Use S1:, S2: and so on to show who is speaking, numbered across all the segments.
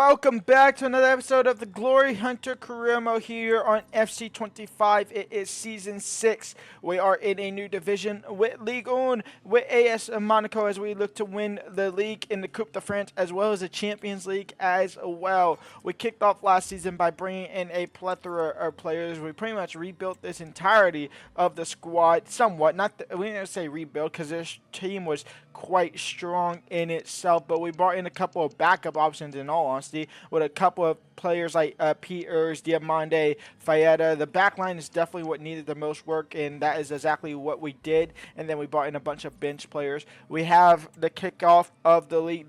S1: welcome back to another episode of the Glory Hunter Career Mode here on FC25. It is Season 6. We are in a new division with Ligue 1, with AS Monaco as we look to win the league in the Coupe de France as well as the Champions League as well. We kicked off last season by bringing in a plethora of players. We pretty much rebuilt this entirety of the squad somewhat. We didn't say rebuild because this team was quite strong in itself, but we brought in a couple of backup options in all honesty with a couple of players like Peters, Diamande, Fayetta. The back line is definitely what needed the most work, and that is exactly what we did. And then we brought in a bunch of bench players. We have the kickoff of the league,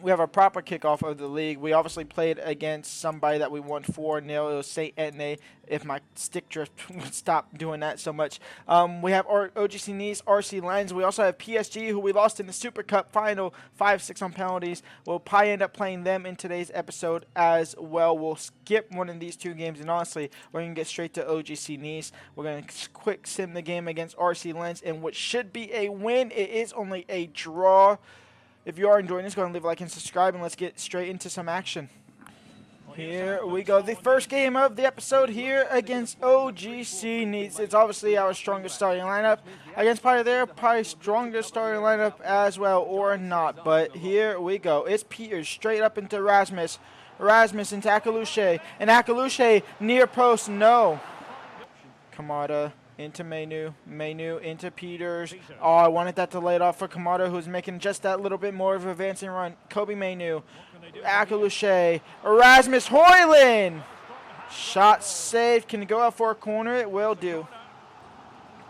S1: we have a proper kickoff of the league. We obviously played against somebody that we won 4-0. It was St. Etienne, if my stick drift would stop doing that so much. We have OGC Nice, RC Lens. We also have PSG, who we lost in the Super Cup final, 5-6 on penalties. We'll probably end up playing them in today's episode as well. We'll skip one of these two games, and honestly, we're going to get straight to OGC Nice. We're going to quick sim the game against RC Lens, and what should be a win, it is only a draw. If you are enjoying this, go ahead and leave a like and subscribe, and let's get straight into some action. Here we go. The first game of the episode here against OGC Nice. It's obviously our strongest starting lineup against probably their strongest starting lineup as well, or not. But here we go. It's Peters straight up into Rasmus. Rasmus into Akaluche. And Akaluche near post. No. Kamada into Menu into Peters. Oh, I wanted that to lay it off for Kamada, who's making just that little bit more of an advancing run. Kobe Menu, Akaluche, Erasmus Hoyland. Shot saved. Can it go out for a corner? It will do.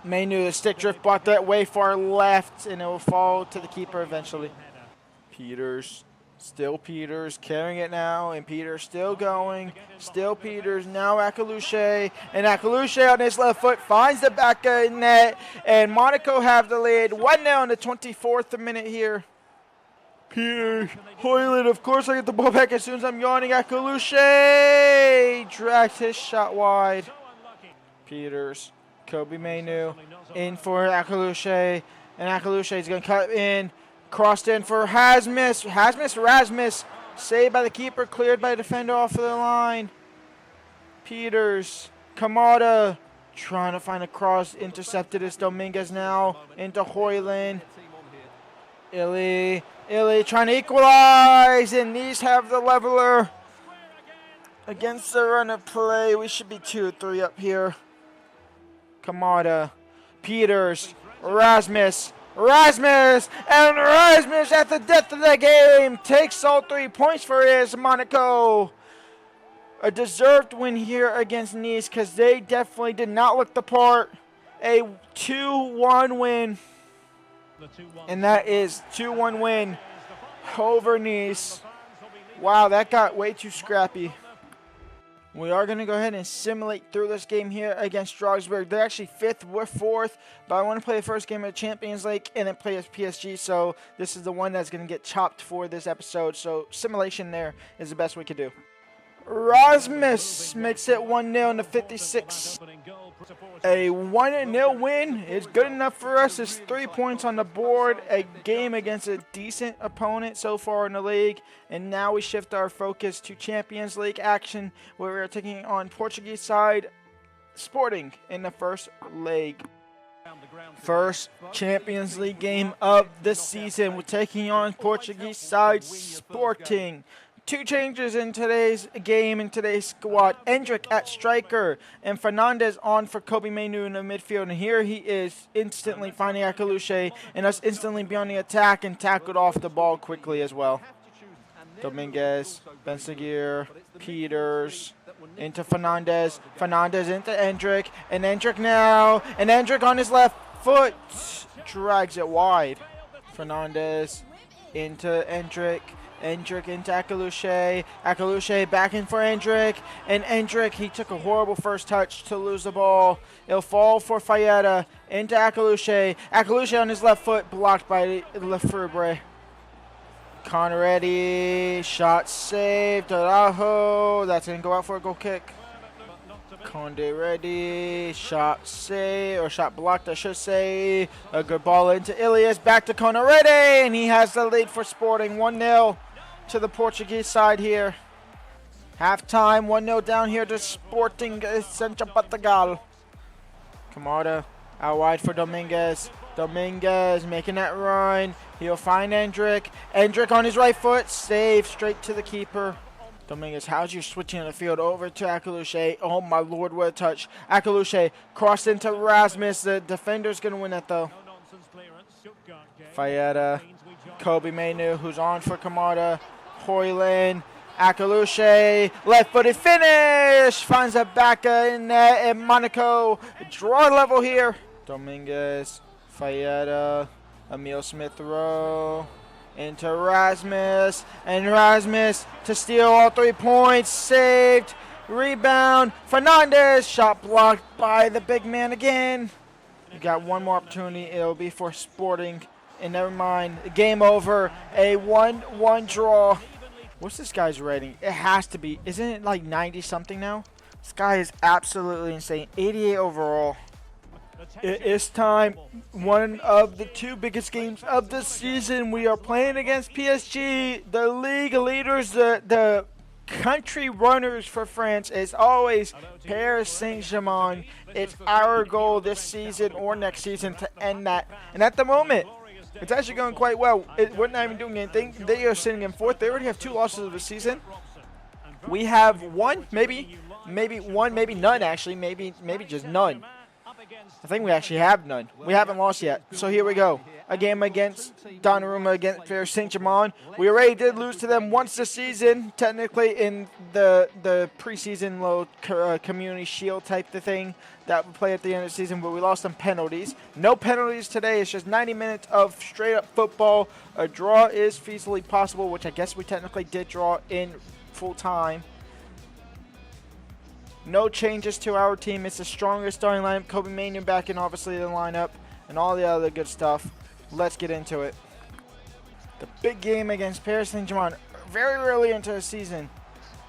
S1: Menu, the stick drift blocked that way far left, and it will fall to the keeper eventually. Peters. Still Peters, carrying it now, and Peters still going. Still Peters, now Akaluche. And Akaluche on his left foot finds the back of net, and Monaco have the lead. 1-0 in the 24th minute here. Peters, Hoyland, of course I get the ball back as soon as I'm yawning. Akaluche drags his shot wide. Peters, Kobe Menu, in for Akaluche, and Akaluche is going to cut in. Crossed in for Rasmus. Saved by the keeper, cleared by the defender off of the line. Peters, Kamada, trying to find a cross, intercepted. It's Dominguez now into Hoyland. Illy trying to equalize, and these have the leveler against the run of play. We should be 2-3 up here. Kamada, Peters, Rasmus at the death of the game takes all 3 points for AS Monaco. A deserved win here against Nice because they definitely did not look the part. A 2-1 win. And that is 2-1 win over Nice. Wow, that got way too scrappy. We are going to go ahead and simulate through this game here against Strasbourg. They're actually 5th, we're 4th, but I want to play the first game of the Champions League and then play as PSG, so this is the one that's going to get chopped for this episode, so simulation there is the best we could do. Rasmus makes it 1-0 in the 56th. A 1-0 win is good enough for us. It's 3 points on the board. A game against a decent opponent so far in the league. And now we shift our focus to Champions League action, where we are taking on Portuguese side Sporting in the first leg. First Champions League game of the season. We're taking on Portuguese side Sporting. 2 changes in today's game, in today's squad. Endrick at striker and Fernandez on for Kobe Menu in the midfield. And here he is instantly finding Akaluche and us instantly beyond the attack and tackled off the ball quickly as well. Dominguez, Benseguir, Peters, into Fernandez. Fernandez into Endrick. And Endrick now. And Endrick on his left foot drags it wide. Fernandez into Endrick. Endrick into Akaluche. Akaluche back in for Endrick. And Endrick, he took a horrible first touch to lose the ball. It'll fall for Fayetta into Akaluche. Akaluche on his left foot, blocked by Lefebvre. Conneretti, shot saved. Araujo, that's going to go out for a goal kick. Conde ready, shot saved, or shot blocked I should say. A good ball into Ilias, back to Conde ready, and he has the lead for Sporting 1-0. to the Portuguese side here. Halftime, 1-0 down here to Sporting Central Portugal. Kamada out wide for Dominguez. Dominguez making that run. He'll find Endrick. Endrick on his right foot. Save straight to the keeper. Dominguez, how's you switching the field over to Akaluche? Oh my lord, what a touch. Akaluche crossed into Rasmus. The defender's going to win it though. Fayetta. Kobe Mainu, who's on for Kamada. Hoyland. Akaluche, left-footed finish, finds a back in net, and Monaco draw level here. Dominguez, Fayetta, Emil Smith-Rowe, into Rasmus, and Rasmus to steal all 3 points, saved, rebound, Fernandez, shot blocked by the big man again. You got one more opportunity, it'll be for Sporting, and never mind, game over, a 1-1 draw. What's this guy's rating? It has to be. Isn't it like 90-something now? This guy is absolutely insane. 88 overall. It is time. One of the 2 biggest games of the season. We are playing against PSG, the league leaders, the country runners for France. As always, Paris Saint-Germain. It's our goal this season or next season to end that. And at the moment, it's actually going quite well. We're not even doing anything. They are sitting in 4th. They already have 2 losses of the season. We have one, maybe one, maybe none actually, maybe just none. I think we actually have none. We haven't lost yet. So here we go. A game against Donnarumma against Paris Saint-Germain. We already did lose to them once this season, technically in the preseason low community shield type of thing that we play at the end of the season, but we lost them penalties. No penalties today. It's just 90 minutes of straight up football. A draw is feasibly possible, which I guess we technically did draw in full time. No changes to our team. It's the strongest starting lineup. Kobe Mainu back in, obviously, the lineup, and all the other good stuff. Let's get into it. The big game against Paris Saint-Germain, very early into the season,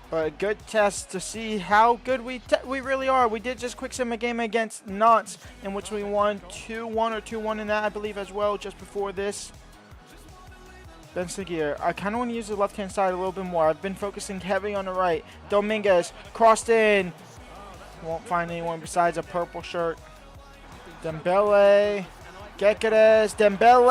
S1: but a good test to see how good we really are. We did just quick sim a game against Nantes, in which we won 2-1 or 2-1 in that, I believe, as well, just before this. Ben Seguir. I kind of want to use the left-hand side a little bit more. I've been focusing heavy on the right. Dominguez crossed in. Won't find anyone besides a purple shirt. Dembele. Gekeres. Dembele.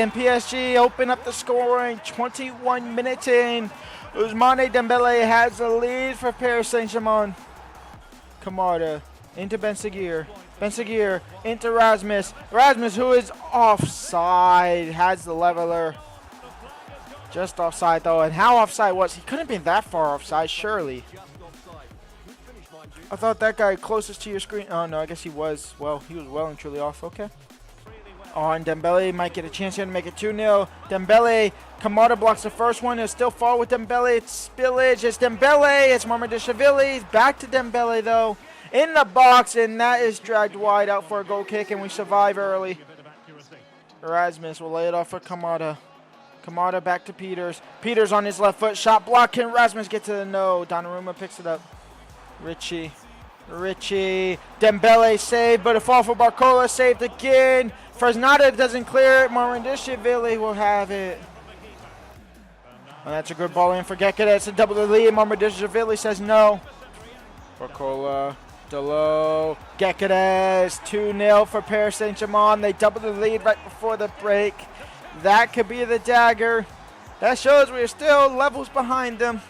S1: And PSG open up the scoring. 21 minutes in. Ousmane Dembele has the lead for Paris Saint-Germain. Kamada. Into Ben Seguir. Ben Seguir into Rasmus. Rasmus, who is offside, has the leveler. Just offside, though. And how offside was? He couldn't have been that far offside, surely. I thought that guy closest to your screen. Oh, no, I guess he was. Well, he was well and truly off. Okay. Oh, and Dembele might get a chance here to make it 2-0. Dembele. Kamada blocks the first one. He'll still fall with Dembele. It's spillage. It's Dembele. It's Mamadashvili. Back to Dembele, though. In the box, and that is dragged wide out for a goal kick, and we survive early. Erasmus will lay it off for Kamada. Kamada back to Peters. Peters on his left foot. Shot block. Can Erasmus get to the no? Donnarumma picks it up. Richie. Dembele saved, but a fall for Barcola. Saved again. Fresnada doesn't clear it. Mamadashvili will have it. And that's a good ball in for Gekka. That's a double the lead. Mamadashvili says no. Barcola. Delo, Gekeres, 2-0 for Paris Saint-Germain. They doubled the lead right before the break. That could be the dagger. That shows we are still levels behind them.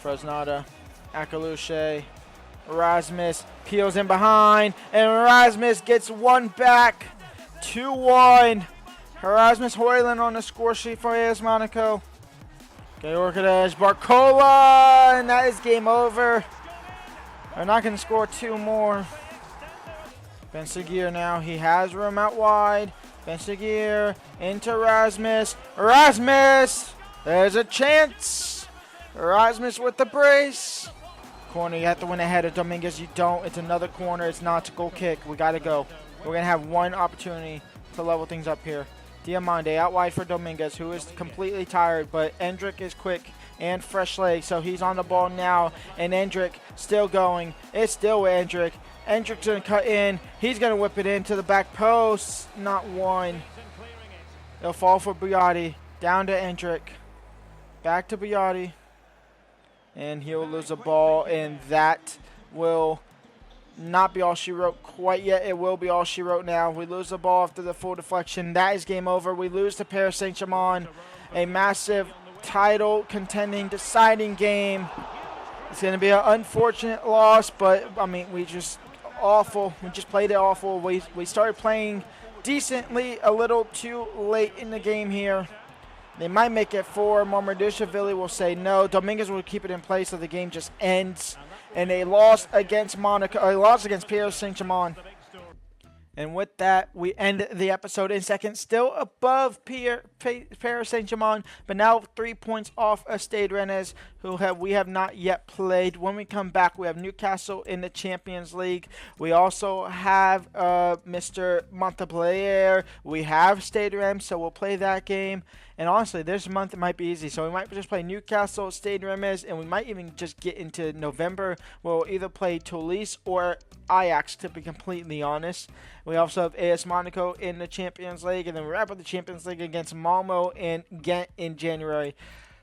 S1: Fresnada, Akaluche, Erasmus peels in behind, and Erasmus gets one back. 2-1. Erasmus Hoyland on the score sheet for AS Monaco. Georgiades, Barcola, and that is game over. They're not going to score 2 more. Ben Seguir now. He has room out wide. Ben Seguir into Erasmus. Erasmus! There's a chance. Erasmus with the brace. Corner, you have to win ahead of Dominguez. You don't. It's another corner. It's not a goal kick. We got to go. We're going to have one opportunity to level things up here. Diamande out wide for Dominguez, who is completely tired, but Endrick is quick and fresh leg, so he's on the ball now, and Endrick still going. It's still with Endrick. Endrick's going to cut in. He's going to whip it into the back post. Not one. It'll fall for Bugatti. Down to Endrick. Back to Biotti. And he'll lose the ball, and that will not be all she wrote quite yet. It will be all she wrote now. We lose the ball after the full deflection. That is game over. We lose to Paris Saint-Germain. A massive title contending deciding game. It's going to be an unfortunate loss, but I mean, we just awful. We just played it awful. We started playing decently a little too late in the game here. They might make it 4. Mamadoushvili will say no. Dominguez will keep it in place so the game just ends. And a loss against Monaco, a loss against Paris Saint-Germain. And with that, we end the episode in second, still above Paris Saint-Germain, but now 3 points off of Stade Rennes, who we have not yet played. When we come back, we have Newcastle in the Champions League. We also have Mr. Montpellier. We have Stade Rennes, so we'll play that game. And honestly, this month it might be easy. So we might just play Newcastle, Stade Rennes, and we might even just get into November. We'll either play Toulouse or Ajax, to be completely honest. We also have AS Monaco in the Champions League, and then we wrap up the Champions League against Malmo and Ghent in January.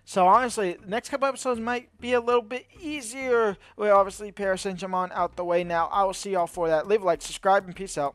S1: So honestly, the next couple episodes might be a little bit easier. Well, obviously, Paris Saint-Germain out the way now. I will see y'all for that. Leave a like, subscribe, and peace out.